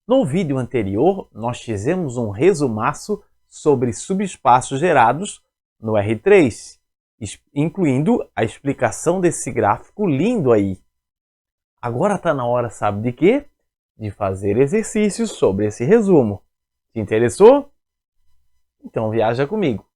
No vídeo anterior, nós fizemos um resumaço sobre subespaços gerados no R3, incluindo a explicação desse gráfico lindo aí. Agora está na hora, sabe de quê? De fazer exercícios sobre esse resumo. Te interessou? Então viaja comigo.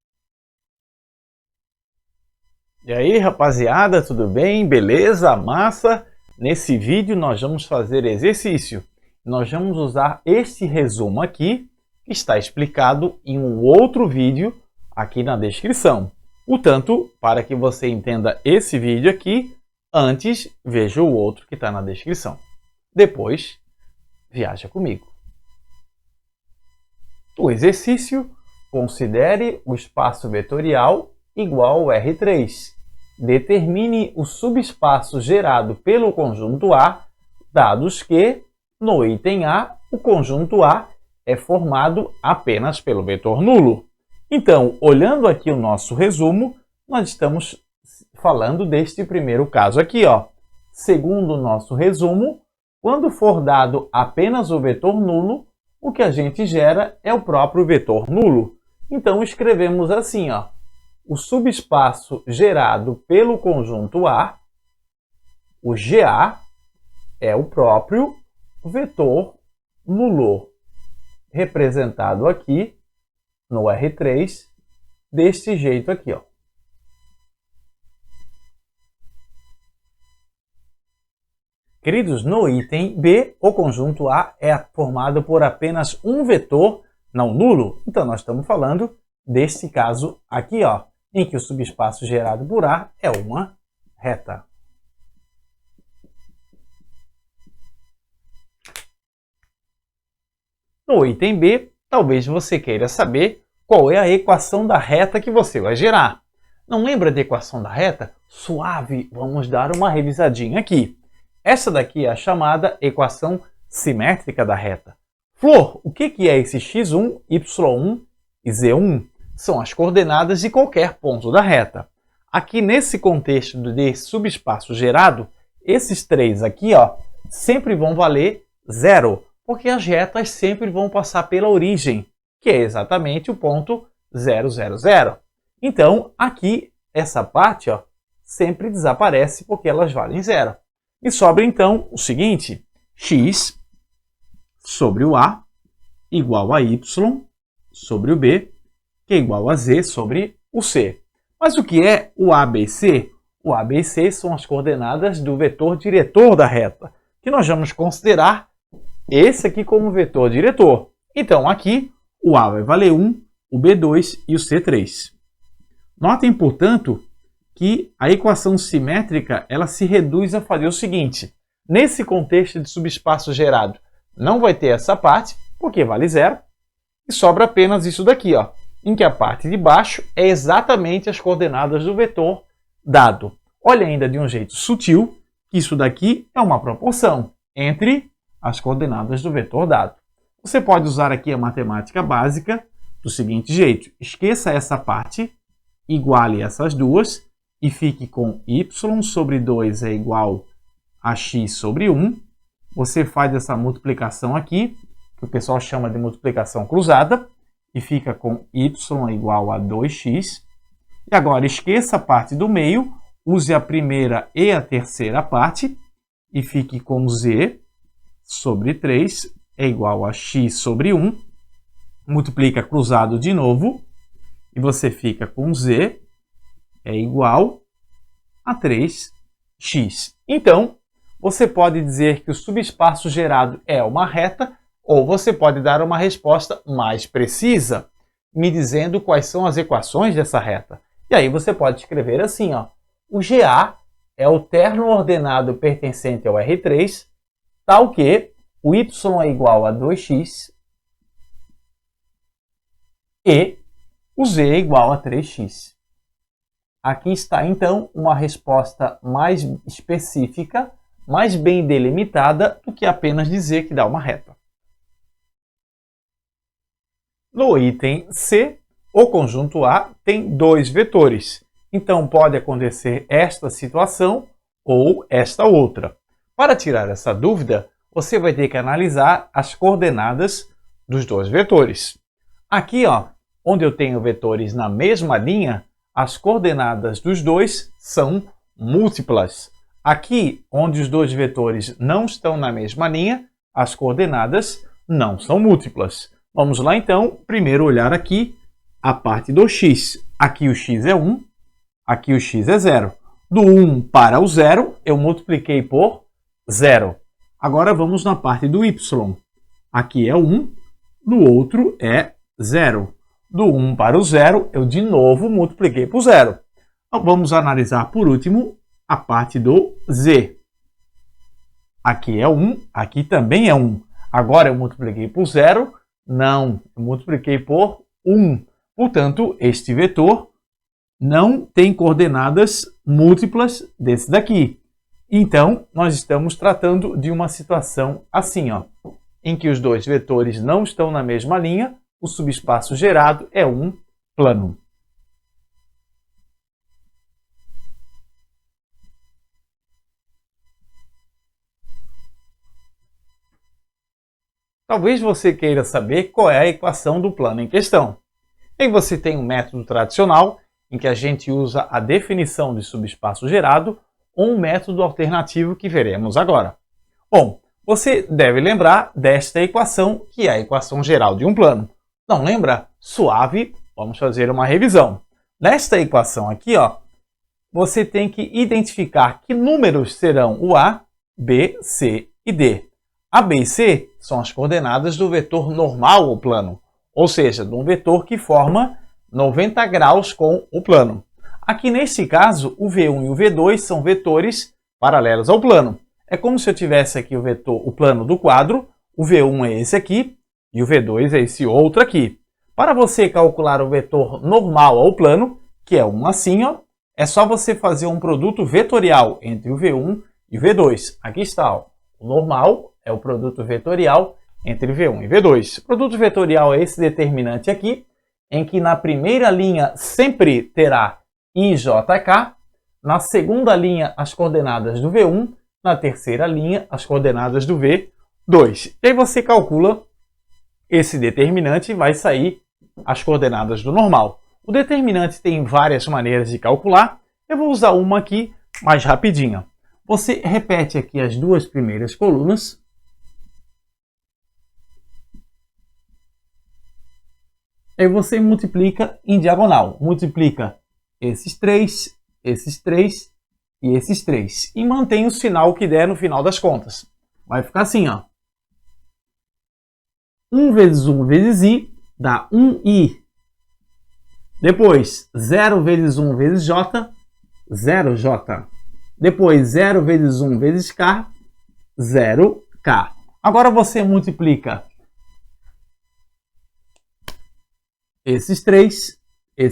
E aí, rapaziada, tudo bem? Beleza? Massa? Nesse vídeo nós vamos fazer exercício. Nós vamos usar este resumo aqui, que está explicado em um outro vídeo aqui na descrição. Portanto, para que você entenda esse vídeo aqui, antes veja o outro que está na descrição. Depois, viaja comigo. O exercício: considere o espaço vetorial igual ao R3. Determine o subespaço gerado pelo conjunto A, dados que, no item A, o conjunto A é formado apenas pelo vetor nulo. Então, olhando aqui o nosso resumo, nós estamos falando deste primeiro caso aqui, ó. Segundo o nosso resumo, quando for dado apenas o vetor nulo, o que a gente gera é o próprio vetor nulo. Então, escrevemos assim, ó. O subespaço gerado pelo conjunto A, o GA, é o próprio vetor nulo, representado aqui no R3, deste jeito aqui, ó. Queridos, no item B, o conjunto A é formado por apenas um vetor não nulo. Então, nós estamos falando deste caso aqui, ó, em que o subespaço gerado por A é uma reta. No item B, talvez você queira saber qual é a equação da reta que você vai gerar. Não lembra da equação da reta? Suave, vamos dar uma revisadinha aqui. Essa daqui é a chamada equação simétrica da reta. Flor, o que é esse x1, y1 e z1? São as coordenadas de qualquer ponto da reta. Aqui nesse contexto de subespaço gerado, esses três aqui, ó, sempre vão valer zero, porque as retas sempre vão passar pela origem, que é exatamente o ponto 0, 0, 0. Então, aqui, essa parte, ó, sempre desaparece porque elas valem zero. E sobra, então, o seguinte: x sobre o A igual a y sobre o B, que é igual a z sobre o C. Mas o que é o A, B e C? O A, B e C são as coordenadas do vetor diretor da reta, que nós vamos considerar esse aqui como vetor diretor. Então, aqui, o A vai valer 1, o B 2 e o C 3. Notem, portanto, que a equação simétrica ela se reduz a fazer o seguinte: nesse contexto de subespaço gerado, não vai ter essa parte, porque vale zero, e sobra apenas isso daqui, ó, em que a parte de baixo é exatamente as coordenadas do vetor dado. Olha ainda de um jeito sutil que isso daqui é uma proporção entre as coordenadas do vetor dado. Você pode usar aqui a matemática básica do seguinte jeito: esqueça essa parte, iguale essas duas e fique com y sobre 2 é igual a x sobre 1. Você faz essa multiplicação aqui, que o pessoal chama de multiplicação cruzada, e fica com y igual a 2x. E agora esqueça a parte do meio, use a primeira e a terceira parte, e fique com z sobre 3 é igual a x sobre 1. Multiplica cruzado de novo, e você fica com z é igual a 3x. Então, você pode dizer que o subespaço gerado é uma reta, ou você pode dar uma resposta mais precisa, me dizendo quais são as equações dessa reta. E aí você pode escrever assim, ó: o GA é o terno ordenado pertencente ao R3, tal que o y é igual a 2x e o z é igual a 3x. Aqui está, então, uma resposta mais específica, mais bem delimitada do que apenas dizer que dá uma reta. No item C, o conjunto A tem dois vetores. Então, pode acontecer esta situação ou esta outra. Para tirar essa dúvida, você vai ter que analisar as coordenadas dos dois vetores. Aqui, ó, onde eu tenho vetores na mesma linha, as coordenadas dos dois são múltiplas. Aqui, onde os dois vetores não estão na mesma linha, as coordenadas não são múltiplas. Vamos lá, então, primeiro olhar aqui a parte do x. Aqui o x é 1, aqui o x é 0. Do 1 para o 0, eu multipliquei por 0. Agora vamos na parte do y. Aqui é 1, no outro é 0. Do 1 para o 0, eu de novo multipliquei por 0. Então, vamos analisar por último a parte do z. Aqui é 1, aqui também é 1. Agora eu multipliquei por 0? Não, eu multipliquei por 1. Portanto, este vetor não tem coordenadas múltiplas desse daqui. Então, nós estamos tratando de uma situação assim, ó, em que os dois vetores não estão na mesma linha, o subespaço gerado é um plano. Talvez você queira saber qual é a equação do plano em questão. E você tem um método tradicional, em que a gente usa a definição de subespaço gerado, ou um método alternativo que veremos agora. Bom, você deve lembrar desta equação, que é a equação geral de um plano. Não lembra? Suave, vamos fazer uma revisão. Nesta equação aqui, ó, você tem que identificar que números serão o A, B, C e D. A, B e C são as coordenadas do vetor normal ao plano, ou seja, de um vetor que forma 90 graus com o plano. Aqui nesse caso, o V1 e o V2 são vetores paralelos ao plano. É como se eu tivesse aqui o plano do quadro, o V1 é esse aqui e o V2 é esse outro aqui. Para você calcular o vetor normal ao plano, que é um assim, ó, é só você fazer um produto vetorial entre o V1 e o V2. Aqui está, ó, o normal é o produto vetorial entre V1 e V2. O produto vetorial é esse determinante aqui, em que na primeira linha sempre terá I, J, K, na segunda linha as coordenadas do V1, na terceira linha as coordenadas do V2. E aí você calcula esse determinante e vai sair as coordenadas do normal. O determinante tem várias maneiras de calcular, eu vou usar uma aqui mais rapidinha. Você repete aqui as duas primeiras colunas. Aí você multiplica em diagonal. Multiplica esses 3 e esses 3. E mantém o sinal que der no final das contas. Vai ficar assim, ó. 1 vezes 1 vezes I dá 1I. Depois, 0 vezes 1 vezes J, 0J. Depois, 0 vezes 1 vezes K, 0K. Agora você multiplica esses 3 e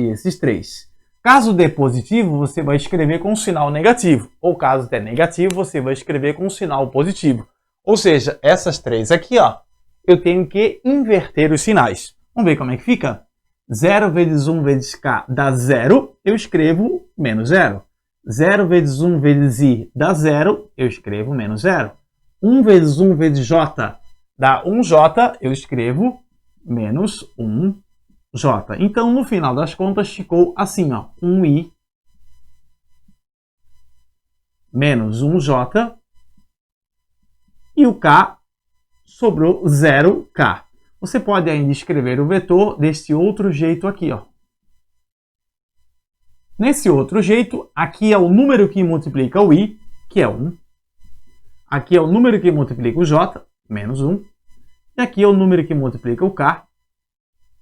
esses 3. Caso dê positivo, você vai escrever com um sinal negativo. Ou caso dê negativo, você vai escrever com um sinal positivo. Ou seja, essas 3 aqui, ó, eu tenho que inverter os sinais. Vamos ver como é que fica? 0 vezes 1 vezes K dá 0, eu escrevo menos 0. 0 vezes 1 vezes I dá 0, eu escrevo menos 0. 1 vezes 1 vezes J dá 1J, eu escrevo menos 1J. Então, no final das contas, ficou assim, ó, 1I menos 1J e o K sobrou 0K. Você pode ainda escrever o vetor desse outro jeito aqui, ó. Nesse outro jeito, aqui é o número que multiplica o I, que é 1. Aqui é o número que multiplica o J, menos 1. E aqui é o número que multiplica o K,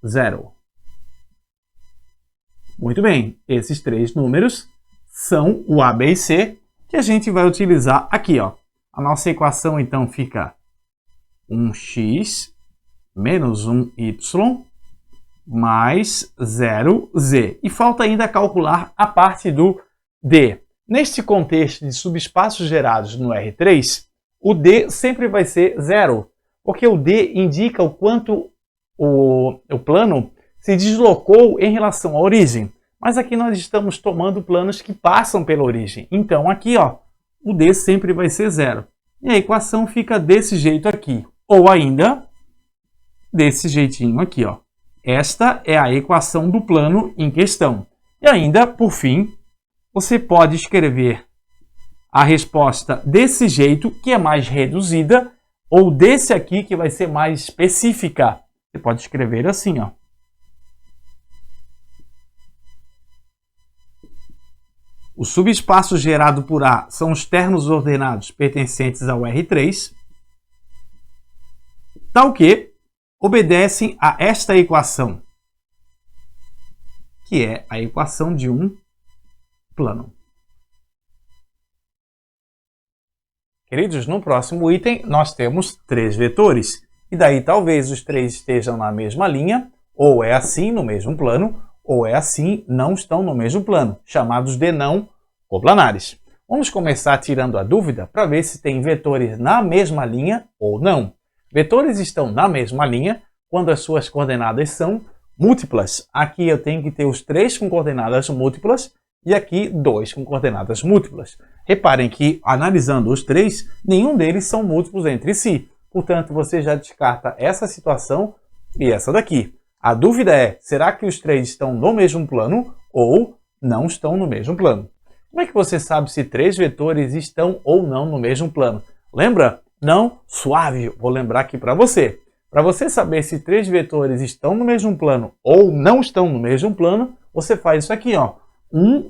0. Muito bem, esses 3 números são o A, B e C, que a gente vai utilizar aqui, ó. A nossa equação, então, fica 1x menos 1y mais 0z. E falta ainda calcular a parte do D. Neste contexto de subespaços gerados no R3, o D sempre vai ser 0, porque o D indica o quanto o plano se deslocou em relação à origem. Mas aqui nós estamos tomando planos que passam pela origem. Então aqui, ó, o D sempre vai ser 0. E a equação fica desse jeito aqui. Ou ainda, desse jeitinho aqui, ó. Esta é a equação do plano em questão. E ainda, por fim, você pode escrever a resposta desse jeito, que é mais reduzida, ou desse aqui, que vai ser mais específica. Você pode escrever assim, ó. O subespaço gerado por A são os termos ordenados pertencentes ao R3, tal que obedecem a esta equação, que é a equação de um plano. Queridos, no próximo item nós temos 3 vetores, e daí talvez os 3 estejam na mesma linha, ou é assim no mesmo plano, ou é assim não estão no mesmo plano, chamados de não coplanares. Vamos começar tirando a dúvida para ver se tem vetores na mesma linha ou não. Vetores estão na mesma linha quando as suas coordenadas são múltiplas. Aqui eu tenho que ter os 3 com coordenadas múltiplas e aqui 2 com coordenadas múltiplas. Reparem que, analisando os 3, nenhum deles são múltiplos entre si. Portanto, você já descarta essa situação e essa daqui. A dúvida é, será que os 3 estão no mesmo plano ou não estão no mesmo plano? Como é que você sabe se 3 vetores estão ou não no mesmo plano? Lembra? Não? Suave! Vou lembrar aqui para você. Para você saber se 3 vetores estão no mesmo plano ou não estão no mesmo plano, você faz isso aqui, ó.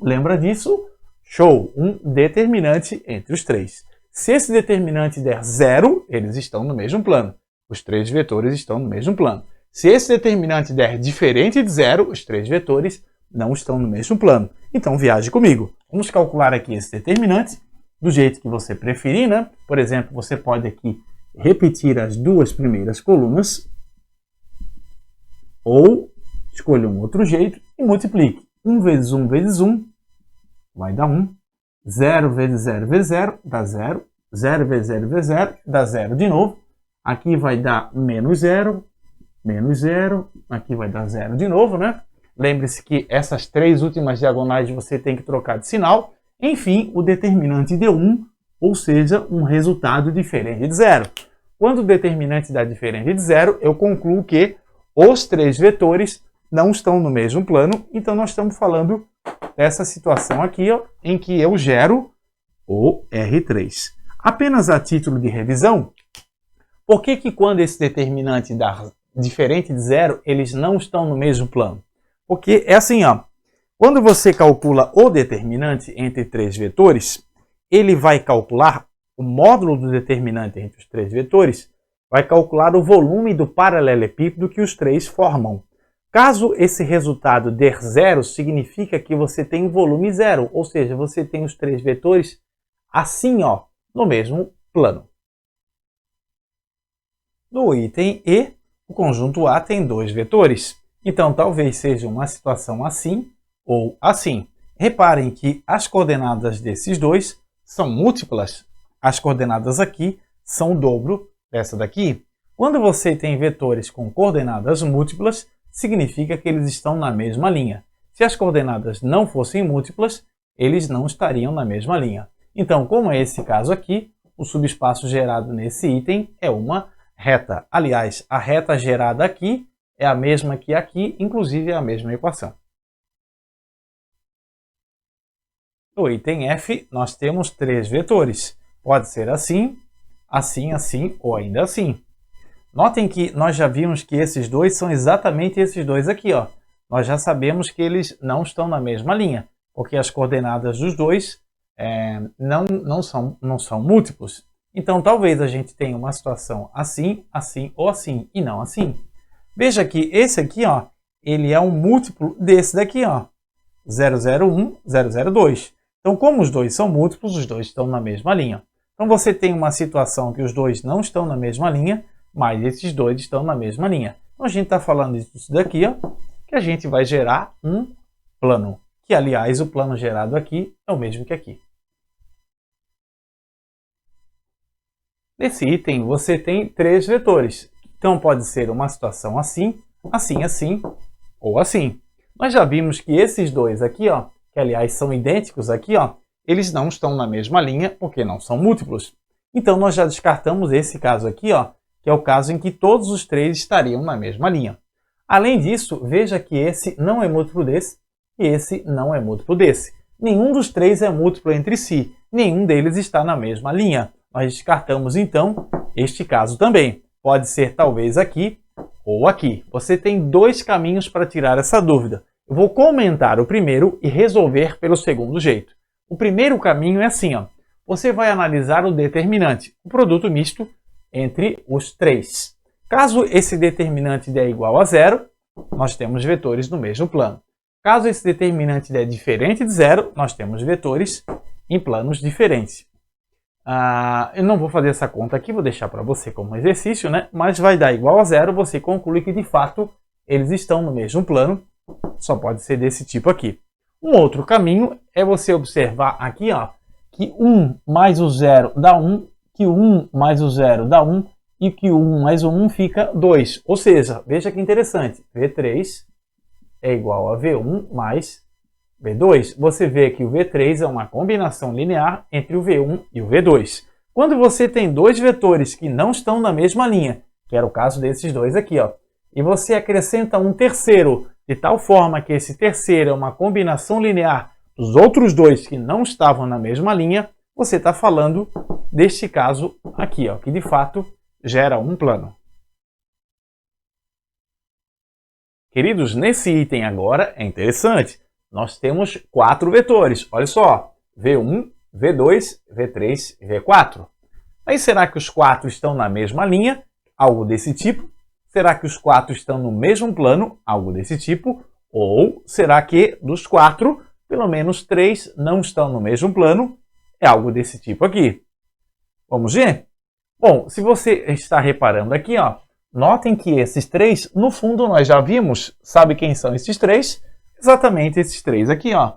Lembra disso? Show! Um determinante entre os 3. Se esse determinante der 0, eles estão no mesmo plano. Os 3 vetores estão no mesmo plano. Se esse determinante der diferente de 0, os 3 vetores não estão no mesmo plano. Então, viaje comigo. Vamos calcular aqui esse determinante do jeito que você preferir, né? Por exemplo, você pode aqui repetir as 2 primeiras colunas ou escolha um outro jeito e multiplique. 1 vezes 1 vezes 1 vai dar 1. 0 vezes 0 vezes 0 dá 0. 0 vezes 0 vezes 0 dá 0 de novo. Aqui vai dar menos 0. Menos 0. Aqui vai dar 0 de novo, né? Lembre-se que essas 3 últimas diagonais você tem que trocar de sinal. Enfim, o determinante deu 1, ou seja, um resultado diferente de 0. Quando o determinante dá diferente de 0, eu concluo que os 3 vetores não estão no mesmo plano. Então, nós estamos falando dessa situação aqui, ó, em que eu gero o R3. Apenas a título de revisão, por que quando esse determinante dá diferente de 0, eles não estão no mesmo plano? Porque é assim, ó, quando você calcula o determinante entre 3 vetores, ele vai calcular o módulo do determinante entre os 3 vetores, vai calcular o volume do paralelepípedo que os 3 formam. Caso esse resultado der 0, significa que você tem um volume 0, ou seja, você tem os 3 vetores assim, ó, no mesmo plano. No item E, o conjunto A tem 2 vetores. Então, talvez seja uma situação assim ou assim. Reparem que as coordenadas desses dois são múltiplas. As coordenadas aqui são o dobro dessa daqui. Quando você tem vetores com coordenadas múltiplas, significa que eles estão na mesma linha. Se as coordenadas não fossem múltiplas, eles não estariam na mesma linha. Então, como é esse caso aqui, o subespaço gerado nesse item é uma reta. Aliás, a reta gerada aqui é a mesma que aqui, inclusive é a mesma equação. No item F, nós temos 3 vetores. Pode ser assim, assim, assim ou ainda assim. Notem que nós já vimos que esses dois são exatamente esses dois aqui, ó. Nós já sabemos que eles não estão na mesma linha, porque as coordenadas dos dois não são múltiplos. Então, talvez a gente tenha uma situação assim, assim ou assim, e não assim. Veja que esse aqui, ó, ele é um múltiplo desse daqui, ó, 001, 002. Então, como os dois são múltiplos, os dois estão na mesma linha. Então, você tem uma situação que os dois não estão na mesma linha, mas esses dois estão na mesma linha. Então, a gente está falando disso daqui, ó, que a gente vai gerar um plano. Que, aliás, o plano gerado aqui é o mesmo que aqui. Nesse item, você tem 3 vetores. Então, pode ser uma situação assim, assim, assim ou assim. Nós já vimos que esses dois aqui, ó, que aliás são idênticos aqui, ó, eles não estão na mesma linha porque não são múltiplos. Então, nós já descartamos esse caso aqui, ó, que é o caso em que todos os três estariam na mesma linha. Além disso, veja que esse não é múltiplo desse e esse não é múltiplo desse. Nenhum dos três é múltiplo entre si, nenhum deles está na mesma linha. Nós descartamos, então, este caso também. Pode ser talvez aqui ou aqui. Você tem dois caminhos para tirar essa dúvida. Eu vou comentar o primeiro e resolver pelo segundo jeito. O primeiro caminho é assim, ó. Você vai analisar o determinante, o produto misto entre os três. Caso esse determinante der igual a zero, nós temos vetores no mesmo plano. Caso esse determinante der diferente de zero, nós temos vetores em planos diferentes. Eu não vou fazer essa conta aqui, vou deixar para você como exercício, né? Mas vai dar igual a zero, você conclui que de fato eles estão no mesmo plano, só pode ser desse tipo aqui. Um outro caminho é você observar aqui, ó, que 1 mais o 0 dá 1, que 1 mais o 0 dá 1 e que 1 mais o 1 fica 2. Ou seja, veja que interessante, V3 é igual a V1 mais V2. Você vê que o V3 é uma combinação linear entre o V1 e o V2. Quando você tem dois vetores que não estão na mesma linha, que era o caso desses dois aqui, ó, e você acrescenta um terceiro, de tal forma que esse terceiro é uma combinação linear dos outros dois que não estavam na mesma linha, você está falando deste caso aqui, ó, que de fato gera um plano. Queridos, nesse item agora é interessante. Nós temos 4 vetores. Olha só, V1, V2, V3 e V4. Aí será que os 4 estão na mesma linha? Algo desse tipo. Será que os 4 estão no mesmo plano? Algo desse tipo. Ou será que dos 4, pelo menos 3 não estão no mesmo plano? É algo desse tipo aqui. Vamos ver? Bom, se você está reparando aqui, ó, notem que esses 3, no fundo nós já vimos. Sabe quem são esses 3? Exatamente esses 3 aqui, ó.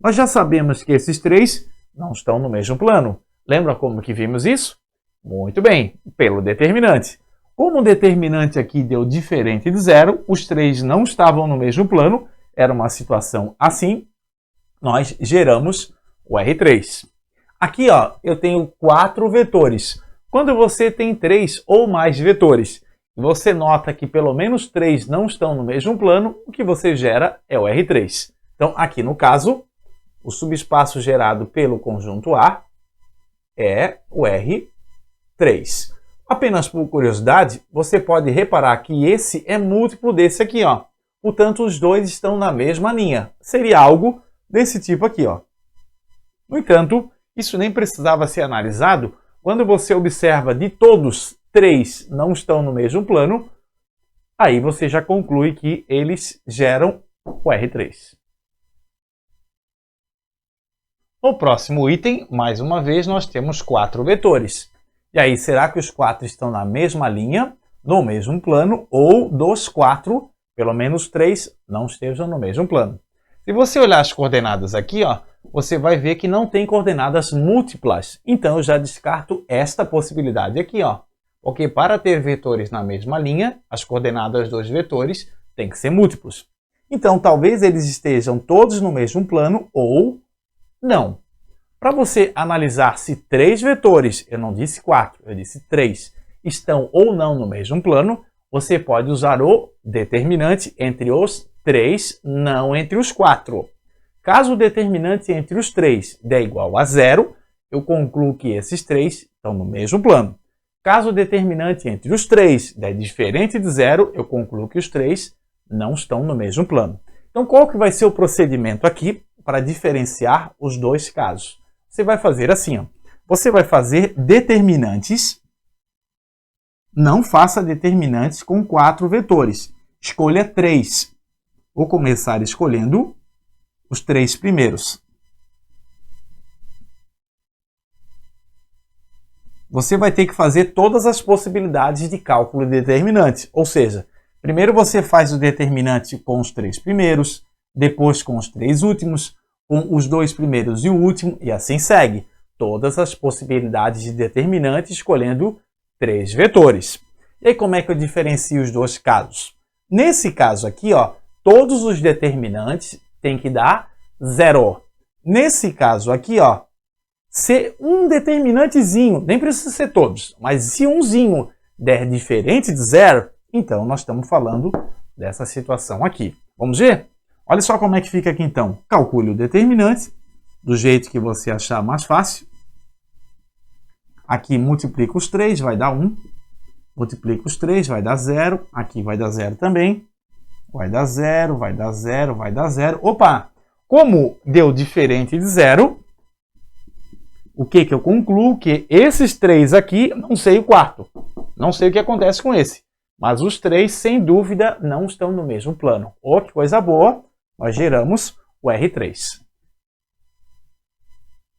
Nós já sabemos que esses 3 não estão no mesmo plano. Lembra como que vimos isso? Muito bem, pelo determinante. Como o determinante aqui deu diferente de zero, os 3 não estavam no mesmo plano, era uma situação assim, nós geramos o R3. Aqui, ó, eu tenho 4 vetores. Quando você tem 3 ou mais vetores, você nota que pelo menos 3 não estão no mesmo plano, o que você gera é o R3. Então, aqui no caso, o subespaço gerado pelo conjunto A é o R3. Apenas por curiosidade, você pode reparar que esse é múltiplo desse aqui, ó. Portanto, os dois estão na mesma linha. Seria algo desse tipo aqui, ó. No entanto, isso nem precisava ser analisado. Quando você observa de todos 3 não estão no mesmo plano, aí você já conclui que eles geram o R3. No próximo item, mais uma vez, nós temos 4 vetores. E aí, será que os 4 estão na mesma linha, no mesmo plano, ou dos 4, pelo menos 3 não estejam no mesmo plano? Se você olhar as coordenadas aqui, ó, você vai ver que não tem coordenadas múltiplas. Então, eu já descarto esta possibilidade aqui, ó. Porque para ter vetores na mesma linha, as coordenadas dos vetores têm que ser múltiplos. Então, talvez eles estejam todos no mesmo plano ou não. Para você analisar se 3 vetores, eu não disse 4, eu disse 3, estão ou não no mesmo plano, você pode usar o determinante entre os 3, não entre os 4. Caso o determinante entre os 3 der igual a 0, eu concluo que esses 3 estão no mesmo plano. Caso o determinante entre os 3 der diferente de 0, eu concluo que os 3 não estão no mesmo plano. Então, qual que vai ser o procedimento aqui para diferenciar os dois casos? Você vai fazer assim, ó. Você vai fazer determinantes. Não faça determinantes com 4 vetores. Escolha 3. Vou começar escolhendo os 3 primeiros. Você vai ter que fazer todas as possibilidades de cálculo de determinante. Ou seja, primeiro você faz o determinante com os 3 primeiros, depois com os 3 últimos, com os 2 primeiros e o último, e assim segue. Todas as possibilidades de determinante escolhendo 3 vetores. E aí como é que eu diferencio os dois casos? Nesse caso aqui, ó, todos os determinantes têm que dar 0. Nesse caso aqui, ó, Se um determinantezinho, nem precisa ser todos, mas se umzinho der diferente de zero, então nós estamos falando dessa situação aqui. Vamos ver? Olha só como é que fica aqui então. Calcule o determinante do jeito que você achar mais fácil. Aqui multiplica os 3, vai dar 1. Multiplica os 3, vai dar 0. Aqui vai dar 0 também. Vai dar 0, vai dar 0, vai dar 0. Opa! Como deu diferente de 0, o que eu concluo? Que esses 3 aqui, não sei o quarto. Não sei o que acontece com esse. Mas os 3, sem dúvida, não estão no mesmo plano. Oh, que coisa boa! Nós geramos o R3.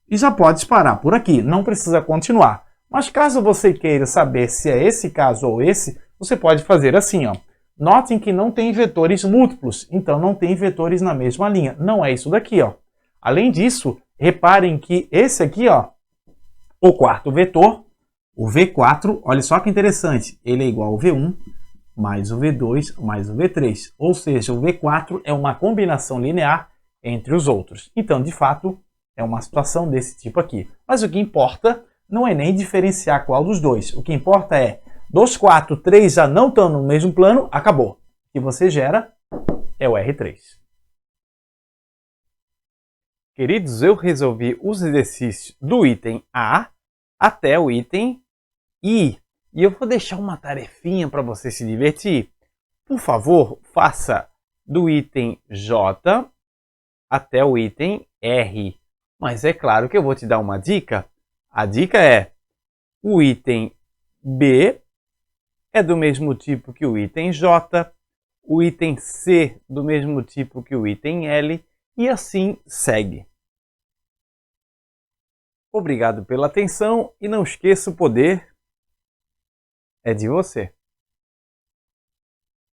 E já pode parar por aqui, não precisa continuar. Mas caso você queira saber se é esse caso ou esse, você pode fazer assim, ó. Notem que não tem vetores múltiplos, então não tem vetores na mesma linha. Não é isso daqui, ó. Além disso, reparem que esse aqui, ó, o quarto vetor, o V4, olha só que interessante, ele é igual ao V1 mais o V2 mais o V3. Ou seja, o V4 é uma combinação linear entre os outros. Então, de fato, é uma situação desse tipo aqui. Mas o que importa não é nem diferenciar qual dos dois. O que importa é, 2, 4, 3 já não estão no mesmo plano, acabou. O que você gera é o R3. Queridos, eu resolvi os exercícios do item A até o item I. E eu vou deixar uma tarefinha para você se divertir. Por favor, faça do item J até o item R. Mas é claro que eu vou te dar uma dica. A dica é: o item B é do mesmo tipo que o item J, o item C do mesmo tipo que o item L, e assim segue. Obrigado pela atenção e não esqueça, o poder é de você.